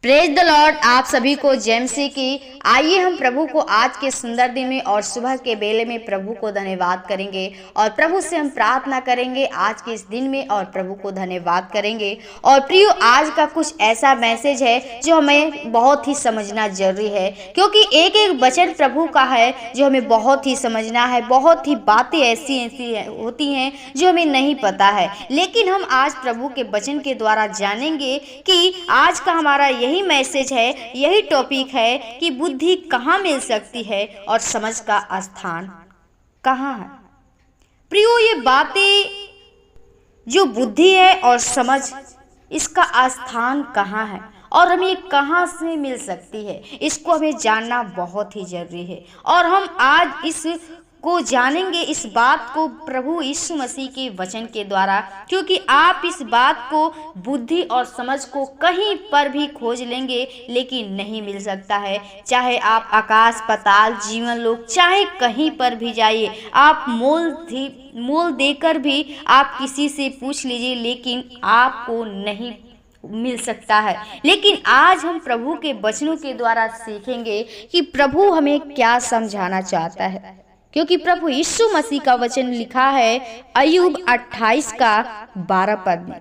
Praise the Lord. आप सभी को जय मसीह की। आइए हम प्रभु को आज के सुंदर दिन में और सुबह के बेले में प्रभु को धन्यवाद करेंगे और प्रभु से हम प्रार्थना करेंगे आज के इस दिन में और प्रभु को धन्यवाद करेंगे। और प्रियो, आज का कुछ ऐसा मैसेज है जो हमें बहुत ही समझना जरूरी है, क्योंकि एक एक वचन प्रभु का है जो हमें बहुत ही समझना है। बहुत ही बातें ऐसी ऐसी होती हैं जो हमें नहीं पता है, लेकिन हम आज प्रभु के वचन के द्वारा जानेंगे कि आज का हमारा यही मैसेज है, यही टॉपिक है कि बुद्धि कहाँ मिल सकती है और समझ का स्थान कहाँ है। प्रियो, ये बातें जो बुद्धि है और समझ, इसका स्थान कहाँ है और हमें कहाँ से मिल सकती है, इसको हमें जानना बहुत ही जरूरी है। और हम आज इस को जानेंगे, इस बात को प्रभु यीशु मसीह के वचन के द्वारा, क्योंकि आप इस बात को, बुद्धि और समझ को कहीं पर भी खोज लेंगे लेकिन नहीं मिल सकता है। चाहे आप आकाश पाताल जीवन लोक, चाहे कहीं पर भी जाइए, आप मोल देकर भी आप किसी से पूछ लीजिए, लेकिन आपको नहीं मिल सकता है। लेकिन आज हम प्रभु के वचनों के द्वारा सीखेंगे कि प्रभु हमें क्या समझाना चाहता है, क्योंकि प्रभु यीशु मसीह का वचन लिखा है अय्यूब 28 का 12 पद में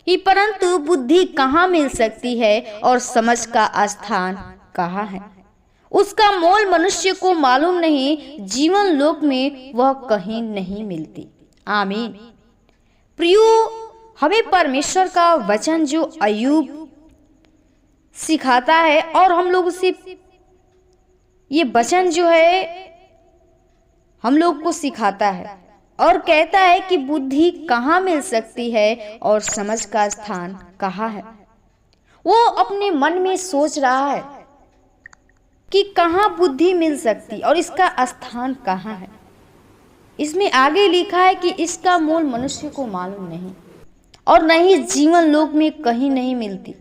कि परंतु बुद्धि कहाँ मिल सकती है और समझ का स्थान कहाँ है। उसका मोल मनुष्य को मालूम नहीं, जीवन लोक में वह कहीं नहीं मिलती। आमीन। प्रियो, हमें परमेश्वर का वचन जो अय्यूब सिखाता है और हम लोग उसे, ये वचन जो है हम लोग को सिखाता है और कहता है कि बुद्धि कहाँ मिल सकती है और समझ का स्थान कहाँ है। वो अपने मन में सोच रहा है कि कहाँ बुद्धि मिल सकती और इसका स्थान कहाँ है। इसमें आगे लिखा है कि इसका मोल मनुष्य को मालूम नहीं और न ही जीवन लोक में कहीं नहीं मिलती।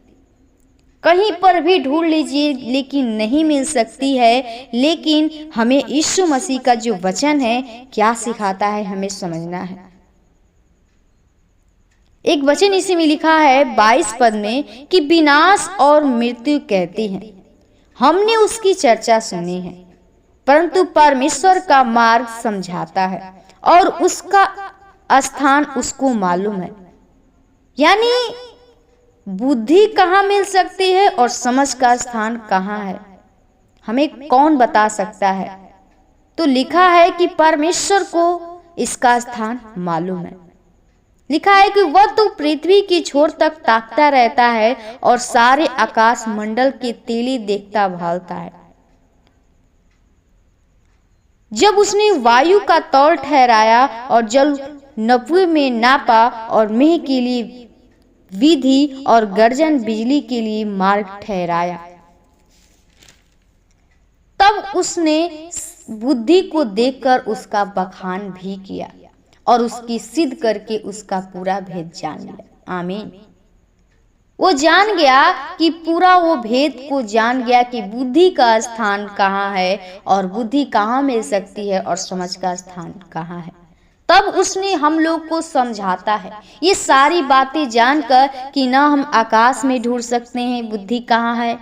कहीं पर भी ढूंढ लीजिए लेकिन नहीं मिल सकती है। लेकिन हमें यीशु मसीह का जो वचन है क्या सिखाता है, हमें समझना है। एक वचन इसी में लिखा है 22 पद में कि विनाश और मृत्यु कहती हैं, हमने उसकी चर्चा सुनी है, परंतु परमेश्वर का मार्ग समझाता है और उसका स्थान उसको मालूम है। यानी बुद्धि कहाँ मिल सकती है और समझ का स्थान कहाँ है, हमें कौन बता सकता है। तो लिखा है कि परमेश्वर को इसका स्थान मालूम है। लिखा है कि वह तो पृथ्वी की छोर तक ताकता रहता है और सारे आकाश मंडल की तीली देखता भालता है। जब उसने वायु का तौल ठहराया और जल नपुए में नापा और मेह के लिए विधि और गर्जन बिजली के लिए मार्ग ठहराया, तब उसने बुद्धि को देखकर उसका बखान भी किया और उसकी सिद्ध करके उसका पूरा भेद जान लिया। आमीन। वो जान गया कि पूरा वो भेद को जान गया कि बुद्धि का स्थान कहाँ है और बुद्धि कहाँ मिल सकती है और समझ का स्थान कहाँ है। तब उसने हम लोग को समझाता है ये सारी बातें जानकर कि ना हम आकाश में ढूंढ सकते हैं बुद्धि कहाँ है,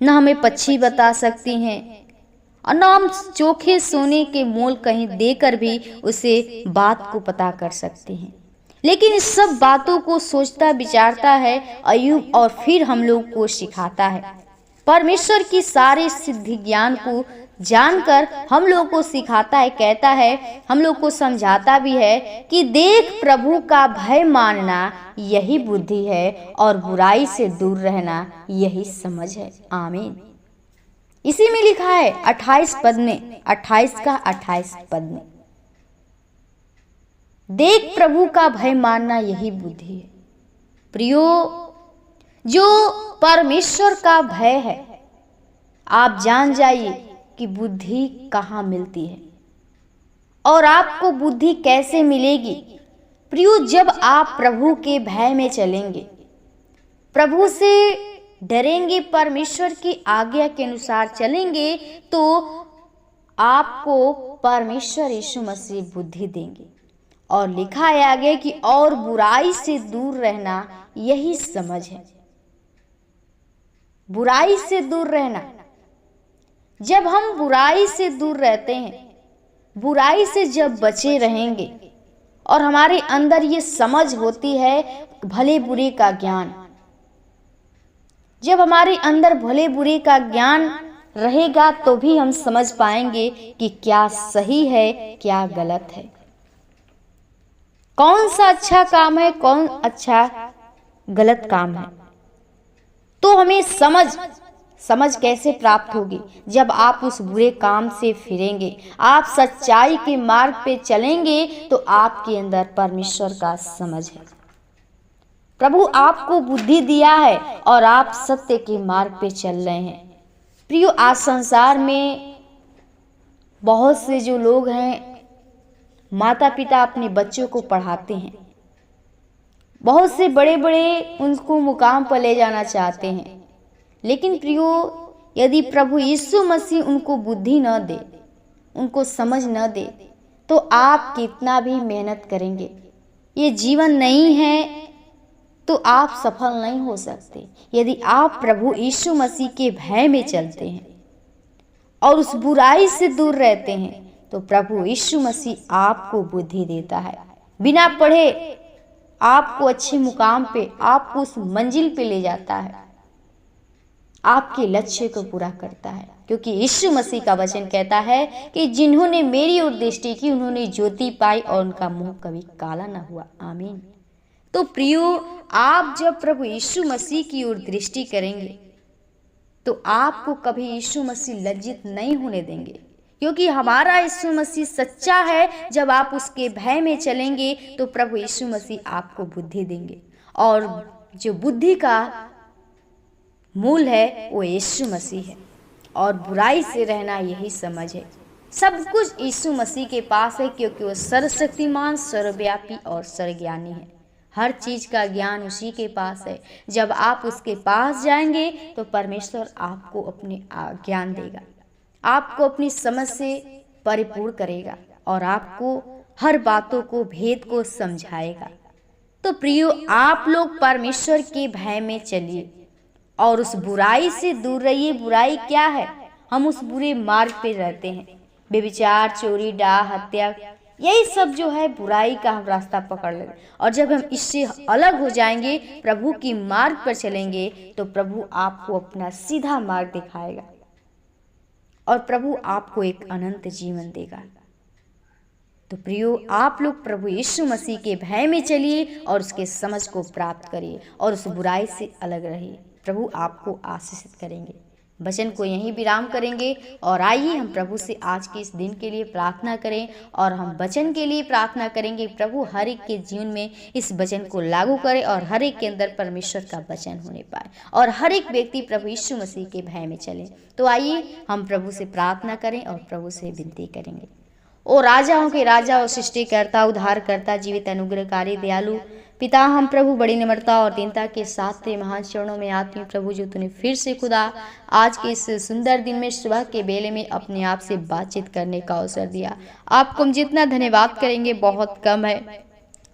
न हमें पक्षी बता सकती हैं, और न हम चोखे सोने के मोल कहीं देकर भी उसे बात को पता कर सकते हैं। लेकिन इस सब बातों को सोचता विचारता है अय्यूब और फिर हम लोग को सिखाता है। परमेश्वर की सारे सिद्धि ज्ञान को जानकर हम लोग को सिखाता है, कहता है, हम लोग को समझाता भी है कि देख प्रभु का भय मानना यही बुद्धि है और बुराई से दूर रहना यही समझ है। आमीन। इसी में लिखा है 28 पद में, 28 का 28 पद में, देख प्रभु का भय मानना यही बुद्धि है। प्रियो, जो परमेश्वर का भय है, आप जान जाइए कि बुद्धि कहाँ मिलती है और आपको बुद्धि कैसे मिलेगी। प्रियो, जब आप प्रभु के भय में चलेंगे, प्रभु से डरेंगे, परमेश्वर की आज्ञा के अनुसार चलेंगे, तो आपको परमेश्वर यीशु मसीह बुद्धि देंगे। और लिखा है आगे कि और बुराई से दूर रहना यही समझ है। बुराई से दूर रहना। जब हम बुराई से दूर रहते हैं, बुराई से जब बचे रहेंगे और हमारे अंदर ये समझ होती है भले बुरे का ज्ञान, जब हमारे अंदर भले बुरे का ज्ञान रहेगा तो भी हम समझ पाएंगे कि क्या सही है क्या गलत है, कौन सा अच्छा काम है कौन अच्छा गलत काम है। तो हमें समझ कैसे प्राप्त होगी? जब आप उस बुरे काम से फिरेंगे, आप सच्चाई के मार्ग पे चलेंगे तो आपके अंदर परमेश्वर का समझ है। प्रभु आपको बुद्धि दिया है और आप सत्य के मार्ग पे चल रहे हैं। प्रियो, आज संसार में बहुत से जो लोग हैं, माता पिता अपने बच्चों को पढ़ाते हैं, बहुत से बड़े बड़े उनको मुकाम पर ले जाना चाहते हैं, लेकिन प्रियो यदि प्रभु यीशु मसीह उनको बुद्धि न दे, उनको समझ न दे, तो आप कितना भी मेहनत करेंगे, ये जीवन नहीं है तो आप सफल नहीं हो सकते। यदि आप प्रभु यीशु मसीह के भय में चलते हैं और उस बुराई से दूर रहते हैं तो प्रभु यीशु मसीह आपको बुद्धि देता है। बिना पढ़े आपको अच्छे मुकाम पे, आपको उस मंजिल पे ले जाता है, आपके लक्ष्य को पूरा करता है। क्योंकि यीशु मसीह का वचन कहता है कि जिन्होंने मेरी ओर दृष्टि की उन्होंने ज्योति पाई और उनका मुंह कभी काला न हुआ। आमीन। तो प्रियो, आप जब प्रभु यीशु मसीह की ओर दृष्टि करेंगे तो आपको कभी यीशु मसीह लज्जित नहीं होने देंगे, क्योंकि हमारा यीशु मसीह सच्चा है। जब आप उसके भय में चलेंगे तो प्रभु यीशु मसीह आपको बुद्धि देंगे, और जो बुद्धि का मूल है वो यीशु मसीह है, और बुराई से रहना यही समझ है। सब कुछ यीशु मसीह के पास है, क्योंकि वो सर्वशक्तिमान, सर्वव्यापी और सर्वज्ञानी है। हर चीज का ज्ञान उसी के पास है। जब आप उसके पास जाएंगे तो परमेश्वर आपको अपने ज्ञान देगा, आपको अपनी समझ से परिपूर्ण करेगा और आपको हर बातों को, भेद को समझाएगा। तो प्रियो, आप लोग परमेश्वर के भय में चलिए और उस बुराई से दूर रहिए। बुराई क्या है? हम उस बुरे मार्ग पे रहते हैं, बेविचार, चोरी, डाह, हत्या, यही सब जो है बुराई का हम रास्ता पकड़ लेंगे। और जब हम इससे अलग हो जाएंगे, प्रभु की मार्ग पर चलेंगे, तो प्रभु आपको अपना सीधा मार्ग दिखाएगा और प्रभु आपको एक अनंत जीवन देगा। तो प्रियो, आप लोग प्रभु यीशु मसीह के भय में चलिए और उसके समझ को प्राप्त करिए और उस बुराई से अलग रहिए। प्रभु आपको आशीषित करेंगे। वचन को यहीं विराम करेंगे और आइए हम प्रभु से आज के इस दिन के लिए प्रार्थना करें और हम वचन के लिए प्रार्थना करेंगे। प्रभु हर एक के जीवन में इस वचन को लागू करे और हर एक के अंदर परमेश्वर का वचन होने पाए और हर एक व्यक्ति प्रभु यीशु मसीह के भय में चले। तो आइए हम प्रभु से प्रार्थना करें और प्रभु से विनती करेंगे। ओ राजाओं के राजा और सृष्टिकर्ता, उद्धारकर्ता, जीवित, अनुग्रहकारी, दयालु पिता, हम प्रभु बड़ी निम्रता और दीनता के साथ तेरे महान चरणों में आती हूँ प्रभु, जो तूने फिर से खुदा आज के इस सुंदर दिन में सुबह के बेले में अपने आप से बातचीत करने का अवसर दिया। आपको हम जितना धन्यवाद करेंगे बहुत कम है।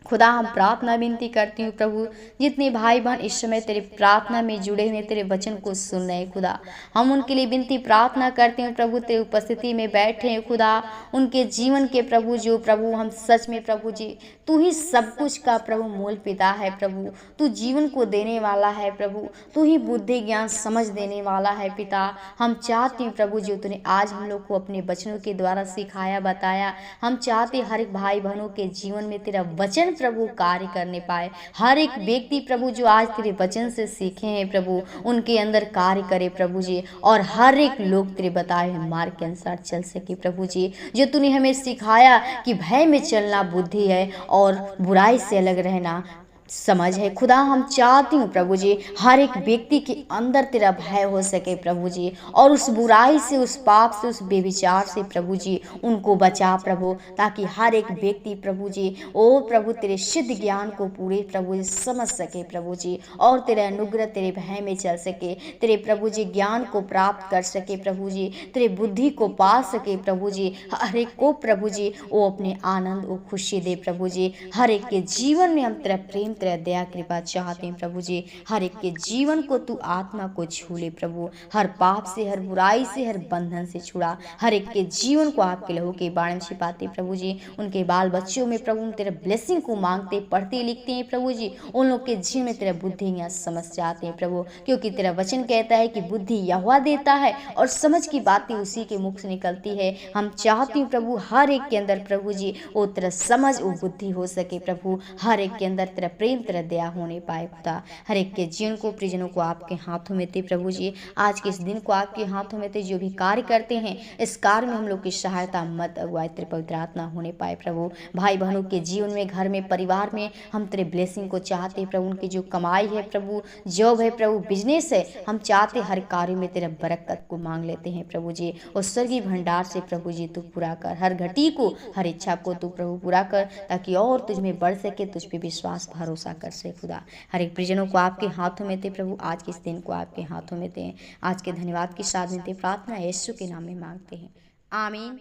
खुदा, हम प्रार्थना विनती करती हूँ प्रभु, जितने भाई बहन इस समय तेरे प्रार्थना में जुड़े हुए तेरे वचन को सुन रहे हैं खुदा, हम उनके लिए विनती प्रार्थना करते हैं प्रभु, तेरे उपस्थिति में बैठे हैं खुदा, उनके जीवन के प्रभु जो प्रभु हम सच में प्रभु जी तू ही सब कुछ का प्रभु मूल पिता है प्रभु, तू जीवन को देने वाला है प्रभु, तू ही बुद्धि ज्ञान समझ देने वाला है पिता। हम चाहते हैं प्रभु जो तूने आज हम लोग को अपने वचनों के द्वारा सिखाया बताया, हम चाहते हर एक भाई बहनों के जीवन में तेरा वचन प्रभु कार्य करने पाए। हर एक व्यक्ति प्रभु जो आज तेरे वचन से सीखे हैं प्रभु, उनके अंदर कार्य करे प्रभु जी, और हर एक लोग तेरे बताए हुए मार्ग के अनुसार चल सके प्रभु जी। जो तूने हमें सिखाया कि भय में चलना बुद्धि है और बुराई से अलग रहना समझ है खुदा, हम चाहती हूँ प्रभु जी हर एक व्यक्ति के अंदर तेरा भय हो सके प्रभु जी, और उस बुराई से, उस पाप से, उस बेविचार से प्रभु जी उनको बचा प्रभु, ताकि हर एक व्यक्ति प्रभु जी ओ प्रभु तेरे सिद्ध ज्ञान को पूरे प्रभु जी समझ सके प्रभु जी, और तेरे अनुग्रह तेरे भय में चल सके, तेरे प्रभु जी ज्ञान को प्राप्त कर सके प्रभु जी, तेरे बुद्धि को पा सके प्रभु जी। हर एक को प्रभु जी वो अपने आनंद, वो खुशी दे प्रभु जी। हर एक के जीवन में हम तेरा प्रेम तेरा दया कृपा चाहते हैं प्रभु जी। हर एक के जीवन को तू आत्मा को छू ले प्रभु, हर पाप से, हर बुराई से, हर बंधन से छुड़ा। हर एक के जीवन को आपके लहू के बाण में छिपाते प्रभु जी। उनके बाल बच्चों में प्रभु तेरे ब्लेसिंग को मांगते, पढ़ते लिखते हैं प्रभु जी। उन लोग के जीवन में तेरा बुद्धि या समझ जाते हैं प्रभु, क्योंकि तेरा वचन कहता है कि बुद्धि यहोवा देता है और समझ की बातें उसी के मुख से निकलती है। हम चाहती हूँ प्रभु हर एक के अंदर प्रभु जी वो तेरा समझ, वो बुद्धि हो सके प्रभु। हर एक के अंदर तेरा प्रेम, तेरा दया होने पाए खुदा। हर एक के जीवन को, परिजनों को आपके हाथों में थे प्रभु जी। आज के इस दिन को आपके हाथों में थे। जो भी कार्य करते हैं इस कार्य में हम लोग की सहायता मत अगुवाई तेरे पवित्र आत्मा होने पाए प्रभु। भाई बहनों के जीवन में, घर में, परिवार में हम तेरे ब्लेसिंग को चाहते प्रभु। उनकी जो कमाई है प्रभु, जॉब है प्रभु, बिजनेस है, हम चाहते हर कार्य में तेरा बरकत को मांग लेते हैं प्रभु जी। और स्वर्गीय भंडार से प्रभु जी तू पूरा कर हर घटी को, हर इच्छा को तू प्रभु पूरा कर, ताकि और तुझ में बढ़ सके, तुझ पे विश्वास भरोसा कर सके खुदा। हर एक परिजनों को आपके हाथों में थे प्रभु। आज के इस दिन को आपके हाथों में थे। आज के धन्यवाद के साथ में प्रार्थना यीशु के नाम में मांगते हैं, आमीन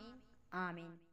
आमीन।